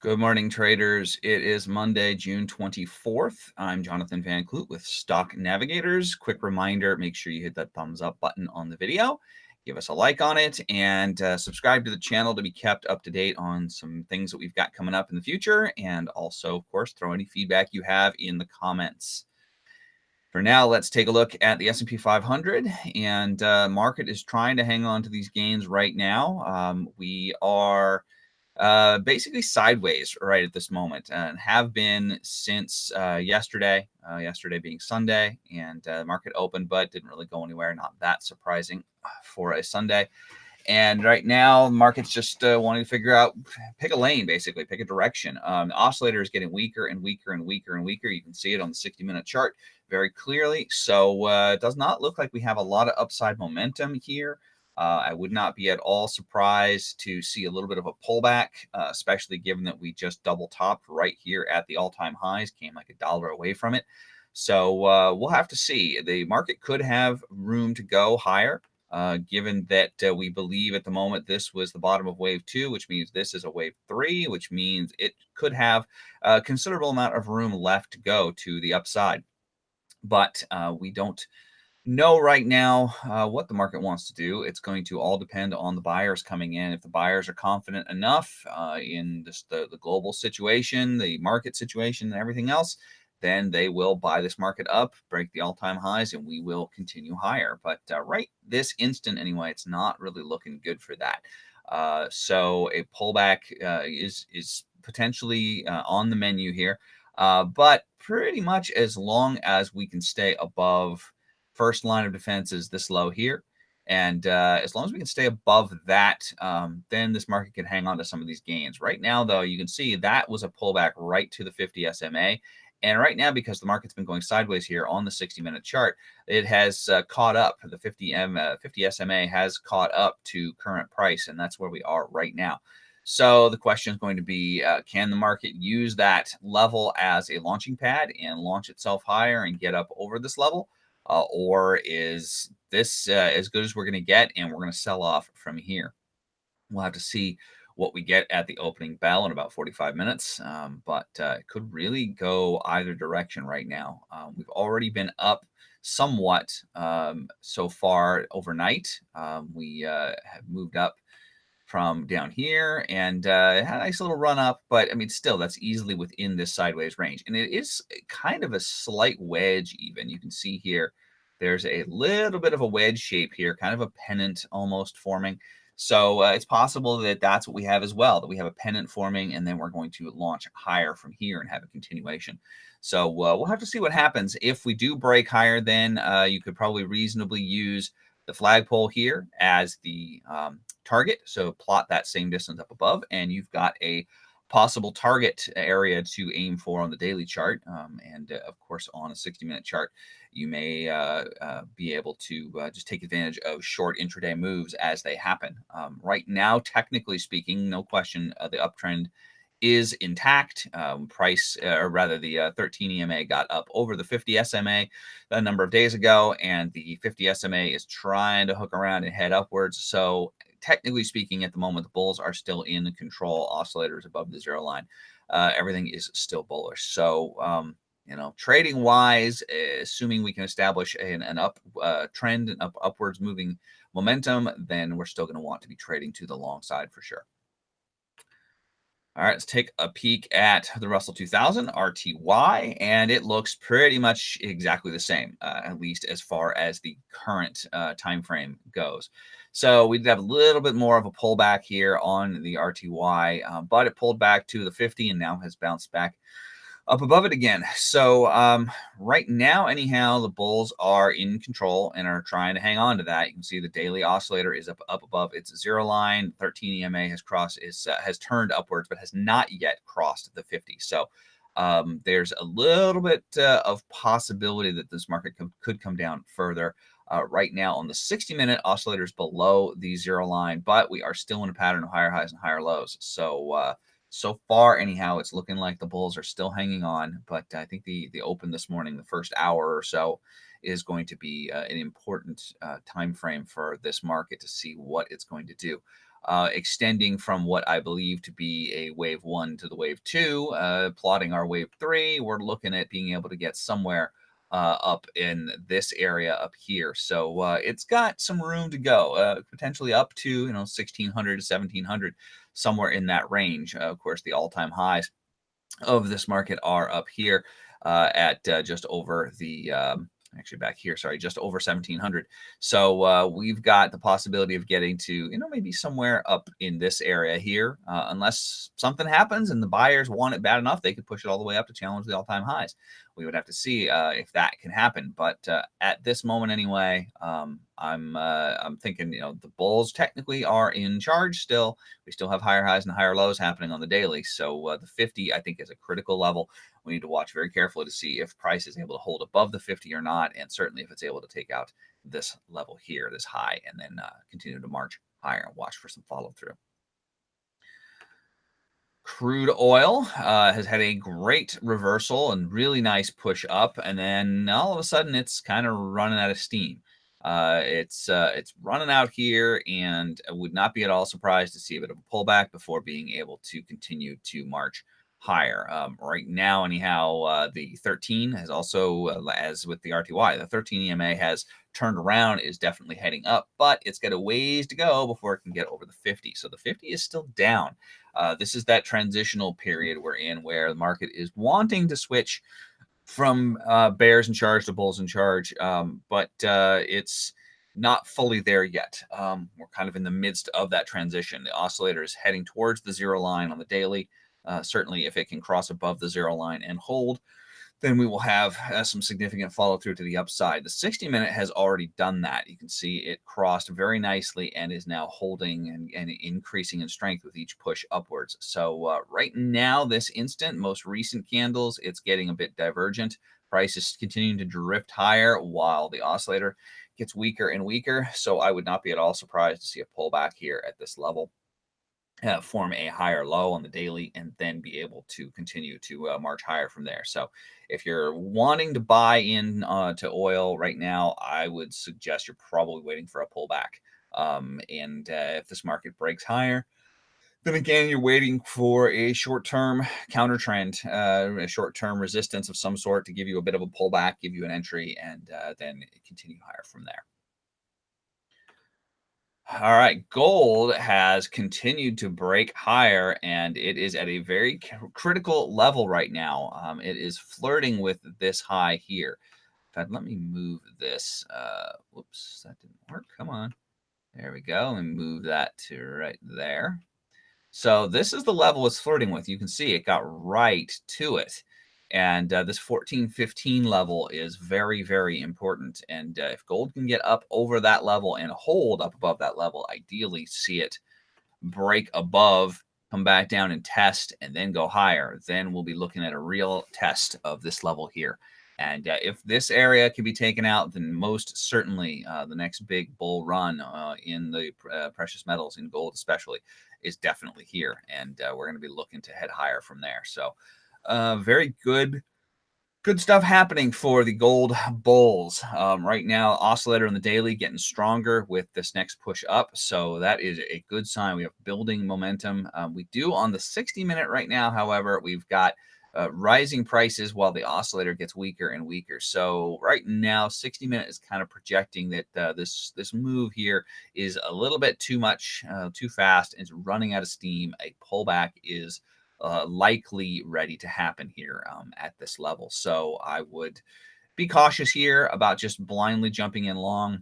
Good morning, traders. It is Monday, June 24th. I'm Jonathan van Clute with Stock Navigators. Quick reminder, make sure you hit that thumbs up button on the video. Give us a like on it and subscribe to the channel to be kept up to date on some things that we've got coming up in the future. And also, of course, throw any feedback you have in the comments. For now, let's take a look at the S&P 500, and market is trying to hang on to these gains right now. We are basically sideways right at this moment and have been since yesterday, yesterday being Sunday, and the market opened but didn't really go anywhere. Not that surprising for a Sunday. And right now, the market's just wanting to figure out, pick a lane, basically, pick a direction. The oscillator is getting weaker and weaker and weaker and weaker. You can see it on the 60-minute chart very clearly. So it does not look like we have a lot of upside momentum here. I would not be at all surprised to see a little bit of a pullback, especially given that we just double topped right here at the all-time highs, came like $1 away from it. So we'll have to see. The market could have room to go higher. Given that we believe at the moment this was the bottom of wave 2, which means this is a wave 3, which means it could have a considerable amount of room left to go to the upside. But we don't know right now what the market wants to do. It's going to all depend on the buyers coming in. If the buyers are confident enough in just the global situation, the market situation, and everything else, then they will buy this market up, break the all-time highs, and we will continue higher. But right this instant, anyway, it's not really looking good for that. So a pullback is potentially on the menu here. But pretty much as long as we can stay above first line of defense is this low here. And as long as we can stay above that, then this market can hang on to some of these gains. Right now, though, you can see that was a pullback right to the 50 SMA. And right now, because the market's been going sideways here on the 60-minute chart, it has caught up. The 50 SMA has caught up to current price, and that's where we are right now. So the question is going to be, can the market use that level as a launching pad and launch itself higher and get up over this level? Or is this as good as we're going to get and we're going to sell off from here? We'll have to see what we get at the opening bell in about 45 minutes, but it could really go either direction right now. We've already been up somewhat so far overnight. We have moved up from down here and had a nice little run up, but I mean, still, that's easily within this sideways range. And it is kind of a slight wedge even. You can see here, there's a little bit of a wedge shape here, kind of a pennant almost forming. So it's possible that that's what we have as well, that we have a pennant forming, and then we're going to launch higher from here and have a continuation. So we'll have to see what happens. If we do break higher, then you could probably reasonably use the flagpole here as the target. So plot that same distance up above, and you've got a possible target area to aim for on the daily chart. And of course, on a 60-minute chart, you may be able to just take advantage of short intraday moves as they happen. Right now, technically speaking, no question, the uptrend is intact. Price, or rather the 13 EMA got up over the 50 SMA a number of days ago, and the 50 SMA is trying to hook around and head upwards. So technically speaking, at the moment, the bulls are still in control. Oscillators above the zero line. Everything is still bullish. So, you know, trading wise, assuming we can establish an up trend and upwards moving momentum, then we're still going to want to be trading to the long side for sure. All right, let's take a peek at the Russell 2000 RTY, and it looks pretty much exactly the same, at least as far as the current time frame goes. So we did have a little bit more of a pullback here on the RTY, but it pulled back to the 50 and now has bounced back up above it again. So right now, anyhow, the bulls are in control and are trying to hang on to that. You can see the daily oscillator is up above its zero line. 13 EMA has crossed, has turned upwards, but has not yet crossed the 50. So there's a little bit of possibility that this market could come down further. Right now on the 60-minute, oscillators below the zero line, but we are still in a pattern of higher highs and higher lows. So so far, anyhow, it's looking like the bulls are still hanging on, but I think the open this morning, the first hour or so, is going to be an important time frame for this market to see what it's going to do. extending from what I believe to be a wave 1 to the wave 2, plotting our wave 3. We're looking at being able to get somewhere up in this area up here. So it's got some room to go, potentially up to 1600 to 1700, somewhere in that range. Of course, the all-time highs of this market are up here at just over the actually back here, sorry, just over 1700. So we've got the possibility of getting to maybe somewhere up in this area here, unless something happens and the buyers want it bad enough, they could push it all the way up to challenge the all-time highs. We would have to see if that can happen, but at this moment anyway, I'm thinking the bulls technically are in charge still. We still have higher highs and higher lows happening on the daily. So the 50, I think, is a critical level. We need to watch very carefully to see if price is able to hold above the 50 or not, and certainly if it's able to take out this level here, this high, and then continue to march higher and watch for some follow through. Crude oil has had a great reversal and really nice push up, and then all of a sudden it's kind of running out of steam. It's running out here, and I would not be at all surprised to see a bit of a pullback before being able to continue to march higher. Right now, anyhow, the 13 has also, as with the RTY, the 13 EMA has turned around, is definitely heading up, but it's got a ways to go before it can get over the 50. So the 50 is still down. This is that transitional period we're in where the market is wanting to switch from bears in charge to bulls in charge, but it's not fully there yet. We're kind of in the midst of that transition. The oscillator is heading towards the zero line on the daily. Certainly, if it can cross above the zero line and hold, then we will have some significant follow through to the upside. The 60-minute has already done that. You can see it crossed very nicely and is now holding and increasing in strength with each push upwards. So right now, this instant, most recent candles, it's getting a bit divergent. Price is continuing to drift higher while the oscillator gets weaker and weaker. So I would not be at all surprised to see a pullback here at this level. Form a higher low on the daily and then be able to continue to march higher from there. So if you're wanting to buy in to oil right now, I would suggest you're probably waiting for a pullback. And if this market breaks higher, then again, you're waiting for a short-term counter trend, a short-term resistance of some sort to give you a bit of a pullback, give you an entry, and then continue higher from there. All right, gold has continued to break higher, and it is at a very critical level right now. It is flirting with this high here. In fact, let me move this. Whoops, that didn't work. Come on. There we go. And move that to right there. So this is the level it's flirting with. You can see it got right to it. And this 1415 level is very, very important. And if gold can get up over that level and hold up above that level, ideally see it break above, come back down and test, and then go higher, then we'll be looking at a real test of this level here. And if this area can be taken out, then most certainly the next big bull run in the precious metals, in gold especially, is definitely here. And we're going to be looking to head higher from there. So very good stuff happening for the gold bulls. Right now, oscillator on the daily getting stronger with this next push up. So that is a good sign. We have building momentum. We do on the 60-minute right now, however, we've got rising prices while the oscillator gets weaker and weaker. So right now, 60-minute is kind of projecting that this move here is a little bit too much, too fast. It's running out of steam. A pullback is likely ready to happen here at this level. So I would be cautious here about just blindly jumping in long.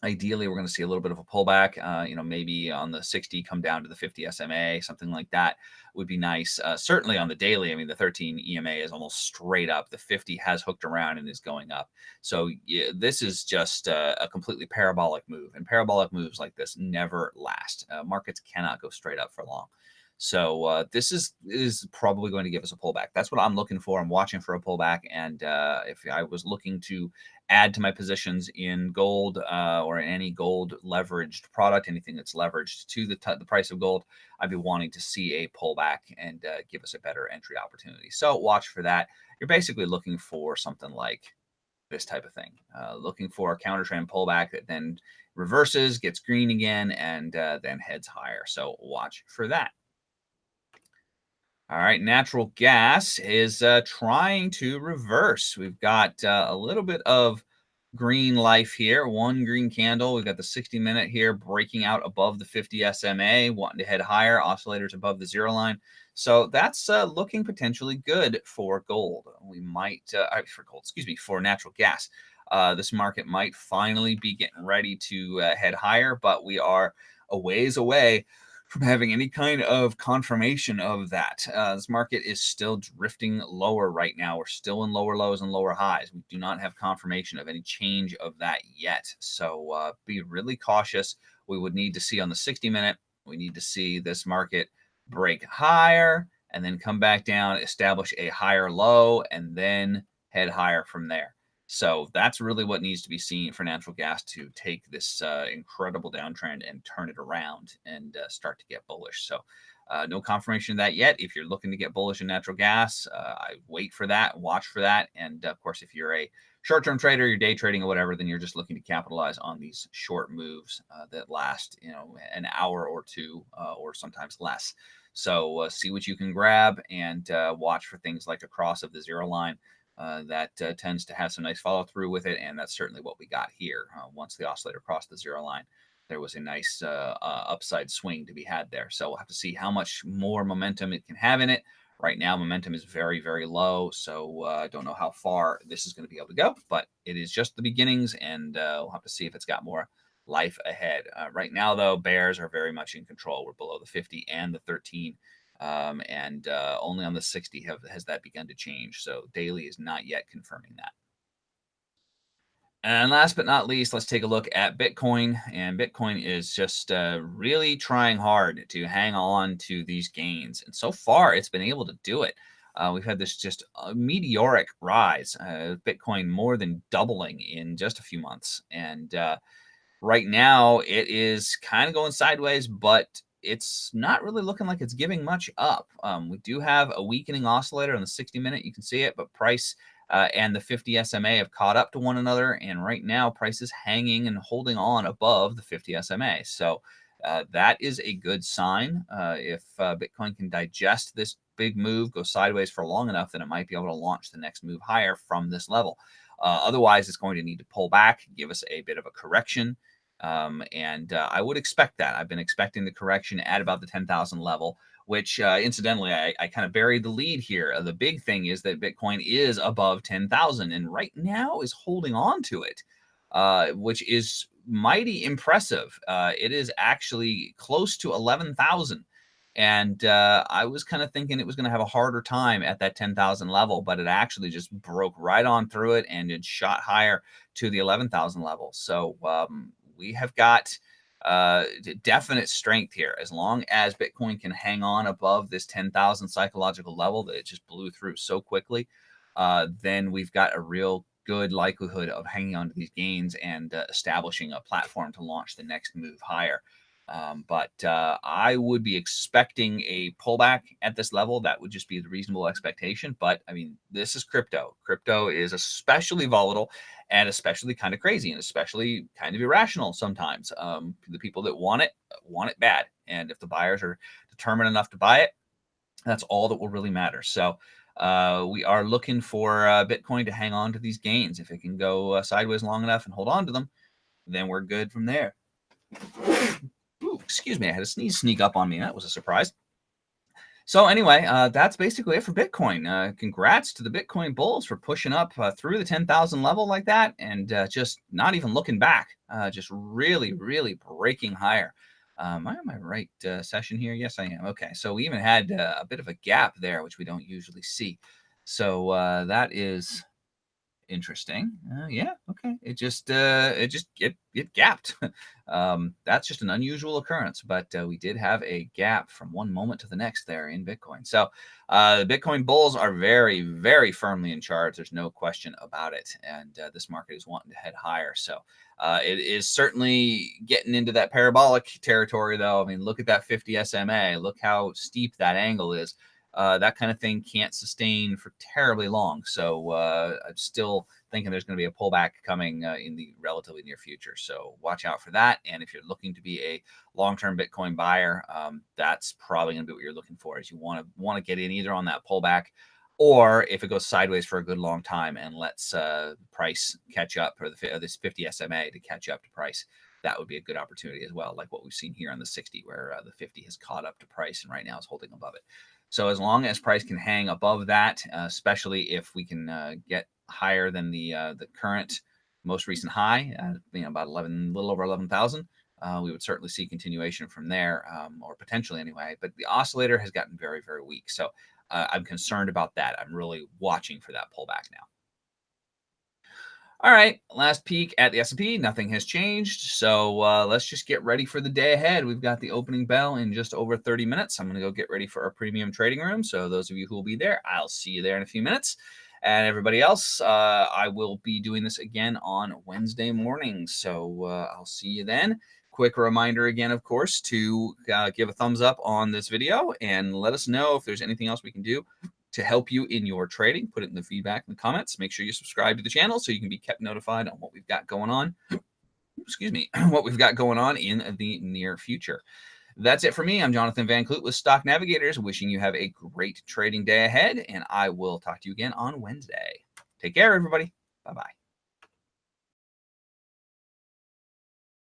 Ideally, we're going to see a little bit of a pullback, maybe on the 60, come down to the 50 SMA, something like that would be nice. Certainly on the daily, I mean, the 13 EMA is almost straight up. The 50 has hooked around and is going up. So yeah, this is just a completely parabolic move. And parabolic moves like this never last. Markets cannot go straight up for long. So this is probably going to give us a pullback. That's what I'm looking for. I'm watching for a pullback. And if I was looking to add to my positions in gold or in any gold leveraged product, anything that's leveraged to the price of gold, I'd be wanting to see a pullback and give us a better entry opportunity. So watch for that. You're basically looking for something like this type of thing, looking for a counter trend pullback that then reverses, gets green again, and then heads higher. So watch for that. All right, natural gas is trying to reverse. We've got a little bit of green life here, one green candle. We've got the 60-minute here breaking out above the 50 SMA, wanting to head higher, oscillators above the zero line. So that's looking potentially good for gold. We might, for gold, excuse me, for natural gas. This market might finally be getting ready to head higher, but we are a ways away from having any kind of confirmation of that. This market is still drifting lower right now. We're still in lower lows and lower highs. We do not have confirmation of any change of that yet. So be really cautious. We would need to see on the 60-minute, we need to see this market break higher and then come back down, establish a higher low, and then head higher from there. So that's really what needs to be seen for natural gas to take this incredible downtrend and turn it around and start to get bullish. So no confirmation of that yet. If you're looking to get bullish in natural gas, I wait for that, watch for that. And of course, if you're a short-term trader, you're day trading or whatever, then you're just looking to capitalize on these short moves that last, an hour or two or sometimes less. So see what you can grab and watch for things like a cross of the zero line. That tends to have some nice follow through with it, and that's certainly what we got here. Once the oscillator crossed the zero line, there was a nice upside swing to be had there. So we'll have to see how much more momentum it can have in it. Right now, momentum is very, very low, so I don't know how far this is going to be able to go, but it is just the beginnings, and we'll have to see if it's got more life ahead. Right now, though, bears are very much in control. We're below the 50 and the 13. And only on the 60 has that begun to change. So daily is not yet confirming that. And last but not least, let's take a look at Bitcoin. And Bitcoin is just really trying hard to hang on to these gains. And so far, it's been able to do it. We've had this just meteoric rise. Bitcoin more than doubling in just a few months. And right now, it is kind of going sideways, but it's not really looking like it's giving much up. We do have a weakening oscillator on the 60-minute. You can see it, but price and the 50 SMA have caught up to one another. And right now, price is hanging and holding on above the 50 SMA. So that is a good sign. If Bitcoin can digest this big move, go sideways for long enough, then it might be able to launch the next move higher from this level. Otherwise, it's going to need to pull back, give us a bit of a correction. And I would expect that. I've been expecting the correction at about the 10,000 level, which incidentally, I kind of buried the lead here. The big thing is that Bitcoin is above 10,000 and right now is holding on to it, which is mighty impressive. It is actually close to 11,000. And I was kind of thinking it was going to have a harder time at that 10,000 level, but it actually just broke right on through it and it shot higher to the 11,000 level. So we have got definite strength here. As long as Bitcoin can hang on above this 10,000 psychological level that it just blew through so quickly, then we've got a real good likelihood of hanging on to these gains and establishing a platform to launch the next move higher. But I would be expecting a pullback at this level. That would just be the reasonable expectation. But I mean, this is crypto. Crypto is especially volatile and especially kind of crazy and especially kind of irrational sometimes. The people that want it bad. And if the buyers are determined enough to buy it, that's all that will really matter. So we are looking for Bitcoin to hang on to these gains. If it can go sideways long enough and hold on to them, then we're good from there. Ooh, excuse me, I had a sneeze sneak up on me. That was a surprise. So anyway, that's basically it for Bitcoin. Congrats to the Bitcoin bulls for pushing up through the 10,000 level like that and just not even looking back, just really, really breaking higher. Am I on my right session here? Yes, I am. Okay, so we even had a bit of a gap there, which we don't usually see. So that is interesting. Yeah. Okay. It gapped. That's just an unusual occurrence, but we did have a gap from one moment to the next there in Bitcoin. So the Bitcoin bulls are very, very firmly in charge. There's no question about it. And this market is wanting to head higher. So it is certainly getting into that parabolic territory, though. I mean, look at that 50 SMA. Look how steep that angle is. that kind of thing can't sustain for terribly long. So I'm still thinking there's going to be a pullback coming in the relatively near future. So watch out for that. And if you're looking to be a long-term Bitcoin buyer, that's probably going to be what you're looking for. Is you want to get in either on that pullback, or if it goes sideways for a good long time and lets price catch up, or this 50 SMA to catch up to price. That would be a good opportunity as well, like what we've seen here on the 60, where the 50 has caught up to price and right now is holding above it. So as long as price can hang above that, especially if we can get higher than the current most recent high, about a little over 11,000, we would certainly see continuation from there, or potentially anyway. But the oscillator has gotten very, very weak. So I'm concerned about that. I'm really watching for that pullback now. All right, last peek at the S&P. Nothing has changed. So let's just get ready for the day ahead. We've got the opening bell in just over 30 minutes. I'm going to go get ready for our premium trading room. So those of you who will be there, I'll see you there in a few minutes. And everybody else, I will be doing this again on Wednesday morning. So I'll see you then. Quick reminder again, of course, to give a thumbs up on this video and let us know if there's anything else we can do to help you in your trading. Put it in the feedback in the comments. Make sure you subscribe to the channel so you can be kept notified on what we've got going on. Excuse me, what we've got going on in the near future. That's it for me. I'm Jonathan Van Clute with Stock Navigators, wishing you have a great trading day ahead, and I will talk to you again on Wednesday. Take care, everybody. Bye-bye.